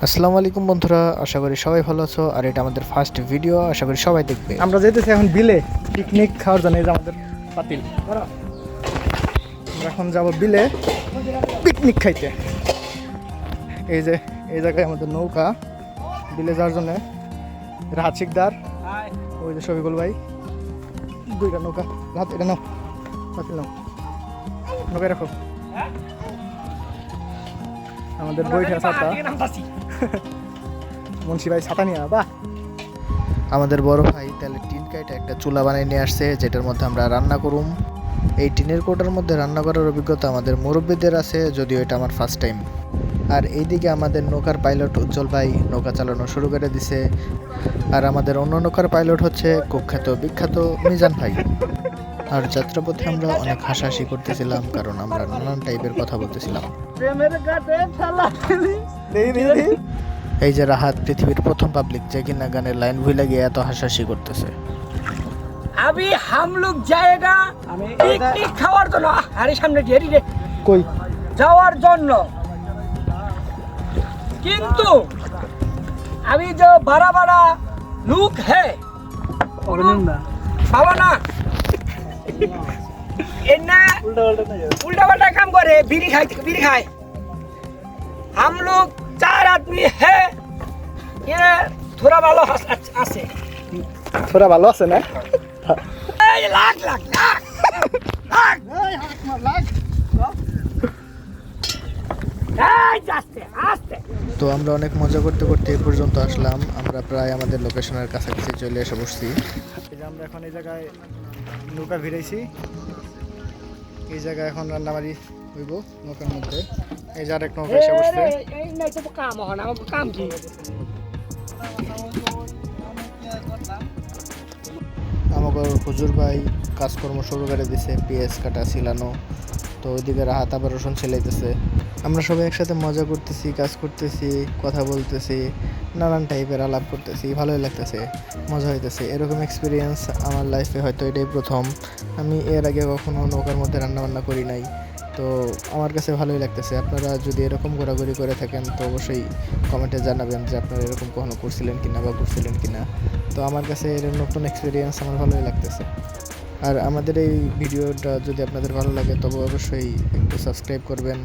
আসসালামু আলাইকুম বন্ধুরা, আশা করি সবাই ভালো আছো। আর এটা আমাদের ফার্স্ট ভিডিও, আশা করি সবাই দেখবে। আমরা যেতেছি এখন বিলে পিকনিক খাওয়ার জন্য। এই যে আমাদের পাতিল, আমরা এখন যাব বিলে পিকনিক খাইতে। এই যে এই জায়গায় আমাদের নৌকা, বিলে যাওয়ার জন্য রাহাত শিকদার, ওই যে শফিকুল ভাই, দুইটা নৌকা। রাহাত এটা নাও, পাতিল নাও, নৌকায় রাখো। আমাদের বইটা ছাতা, মুন্সি ভাই ছাতা নিয়ে বাহ। আমাদের বড় ভাই তাহলে টিন কাইটা একটা চুলা বানিয়ে নিয়ে আসছে, যেটার মধ্যে আমরা রান্না করুম। এই টিনের কোটার মধ্যে রান্না করার অভিজ্ঞতা আমাদের মুরব্বীদের আছে, যদিও এটা আমার ফার্স্ট টাইম। আর এইদিকে আমাদের নৌকার পাইলট উজ্জ্বল ভাই নৌকা চালানো শুরু করে দিছে। আর আমাদের অন্য নৌকার পাইলট হচ্ছে কুখ্যাত বিখ্যাত মিজান ভাই। আর যাত্রাপথে আমরা অনেক হাসাহাসি করতেছিলাম, কারণ আমরা নানান টাইপের কথা বলতেছিলাম। এই যে রাহাত পৃথিবীর প্রথম পাবলিক যে কিনা গানের লাইন ভুলে গিয়ে এত হাসাহাসি করতেছে। अभी हम लोग जाएगा पिकनिक খাওয়ার জন্য। আরে সামনে ঢেরি রে কই যাওয়ার জন্য, কিন্তু अभी जो बड़ा बड़ा लोग है বাবা না এনা उल्टा उल्टा काम करे, बीड़ी खाए। हम लोग 4 आदमी है, ये थोड़ा ভালো আছে, থোড়া ভালো আছে না? এই লাখ লাখ লাখ লাখ এই আস্তে আস্তে। তো আমরা অনেক মজা করতে করতে এই পর্যন্ত আসলাম। আমরা প্রায় আমাদের লোকেশনের কাছাকাছি চলে এসে বসছি। এই যে আমরা এখন এই জায়গায় নৌকা ভিড়াইছি। এই জায়গায় এখন রান্নাবাড়ি হইব নৌকার মধ্যে। এই যে আরেক নৌকা এসে বসছে। এই নাই তো কাম হয় না, আমার কাম কি? আমাকে হুজুর ভাই কাজকর্ম শুরু করে দিছে, পেঁয়াজ কাটা ছিলানো। তো ওইদিকে রাহাত আবার রসুন ছেলাইতেছে। আমরা সবাই একসাথে মজা করতেছি, কাজ করতেছি, কথা বলতেছি, নানান টাইপের আলাপ করতেছি, ভালোই লাগতেছে, মজা হইতেছে। এরকম এক্সপিরিয়েন্স আমার লাইফে হয়তো এটাই প্রথম। আমি এর আগে কখনো নৌকার মধ্যে রান্নাবান্না করি নাই, তো আমার কাছে ভালোই লাগতেছে। আপনারা যদি এরকম ঘোরাঘুরি করে থাকেন তো অবশ্যই কমেন্টে জানাবেন যে আপনারা এরকম কখনো করছিলেন কিনা বা করছিলেন কিনা। তো আমার কাছে এর নতুন এক্সপিরিয়েন্স আমার ভালোই লাগতেছে। আর আমাদের এই ভিডিওটা যদি আপনাদের ভালো লাগে তবে অবশ্যই একটু সাবস্ক্রাইব করবেন,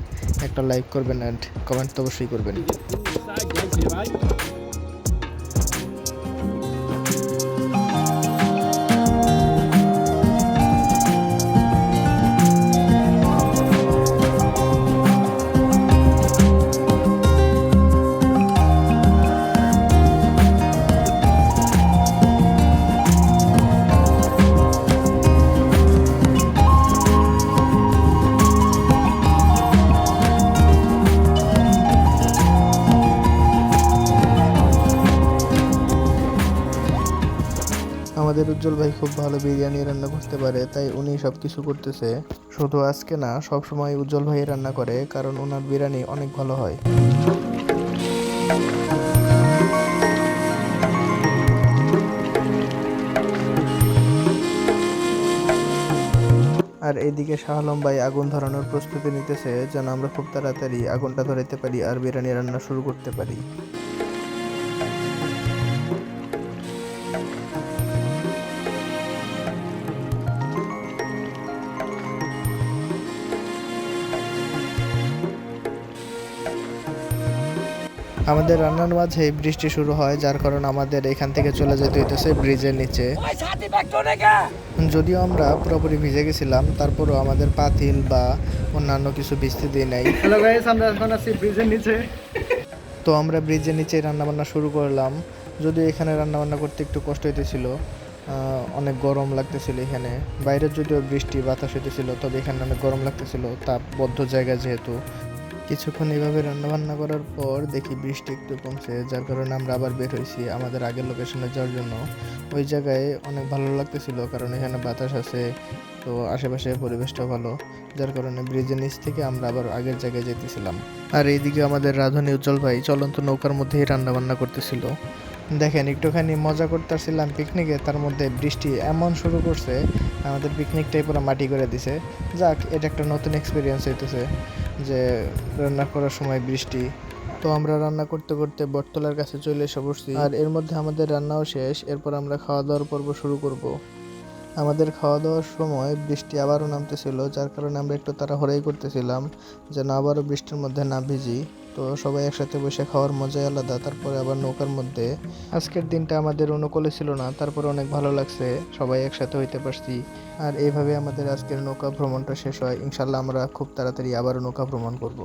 একটা লাইক করবেন অ্যান্ড কমেন্ট তো অবশ্যই করবেন। আমাদের উজ্জ্বল ভাই খুব ভালো বিরিয়ানি রান্না করতে পারে, তাই উনি সব কিছু করতেছে। শুধু আজকে না, সব সময় উজ্জ্বল ভাই রান্না করে, কারণ ওনার বিরিয়ানি অনেক ভালো হয়। আর এইদিকে শাহ আলম ভাই আগুন ধরানোর প্রস্তুতি নিতেছে, যেন আমরা খুব তাড়াতাড়ি আগুনটা ধরাইতে পারি আর বিরিয়ানি রান্না শুরু করতে পারি। আমাদের রান্নার মাঝে বৃষ্টি শুরু হয়, যার কারণে আমাদের এখান থেকে চলে যেতে হইতেছে ব্রিজের নিচে। ওই সাথে ব্যাগ তো নেগা। যদিও আমরা পুরোপুরি ভিজে গেছিলাম, তারপরও আমাদের পাতিল বা অন্যান্য কিছু ভিজতে দিই নাই। হ্যালো গাইস, আমরা এখন আছি ব্রিজের নিচে। তো আমরা ব্রিজের নিচে রান্নাবান্না শুরু করলাম। যদিও এখানে রান্নাবান্না করতে একটু কষ্ট হইতেছিল, অনেক গরম লাগতেছিল এখানে। বাইরে যদিও বৃষ্টি বাতাস হইতেছিল, তবে এখানে অনেক গরম লাগতেছিল, তাপবদ্ধ জায়গা যেহেতু। কিছুক্ষণ এইভাবে রান্নাবান্না করার পর দেখি বৃষ্টি একটু কমছে, যার কারণে আমরা আবার বের হয়েছি আমাদের আগের লোকেশনে যাওয়ার জন্য। ওই জায়গায় অনেক ভালো লাগতেছিল, কারণ এখানে বাতাস আছে, তো আশেপাশে পরিবেশটাও ভালো, যার কারণে ব্রিজের নিচ থেকে আমরা আবার আগের জায়গায় যেতেছিলাম। আর এইদিকে আমাদের রাঁধুনি উজ্জ্বল ভাই চলন্ত নৌকার মধ্যেই রান্নাবান্না করতেছিল। দেখেন, একটুখানি মজা করতেছিলাম পিকনিকে, তার মধ্যে বৃষ্টি এমন শুরু করছে, আমাদের পিকনিকটাই পুরো মাটি করে দিছে। যাক, এটা একটা নতুন এক্সপিরিয়েন্স হইতেছে যে রান্না করার সময় বৃষ্টি তো আমরা রান্না করতে করতে বটতলার কাছে চলে এসে বসছি, আর এর মধ্যে আমাদের রান্নাও শেষ। এরপর আমরা খাওয়া দাওয়ার পর্ব শুরু করব। আমাদের খাওয়া দাওয়ার সময় বৃষ্টি আবারও নামতেছিল, যার কারণে আমরা একটু তাড়াহুড়াই করতেছিলাম যেন আবারও বৃষ্টির মধ্যে না ভিজি। তো সবাই একসাথে বসে খাওয়ার মজাই আলাদা। তারপরে আবার নৌকার মধ্যে আজকের দিনটা আমাদের অনুকূলে ছিল না, তারপরে অনেক ভালো লাগছে, সবাই একসাথে হইতে পারছি। আর এইভাবে আমাদের আজকের নৌকা ভ্রমণটা শেষ হয়। ইনশাল্লাহ আমরা খুব তাড়াতাড়ি আবারও নৌকা ভ্রমণ করব।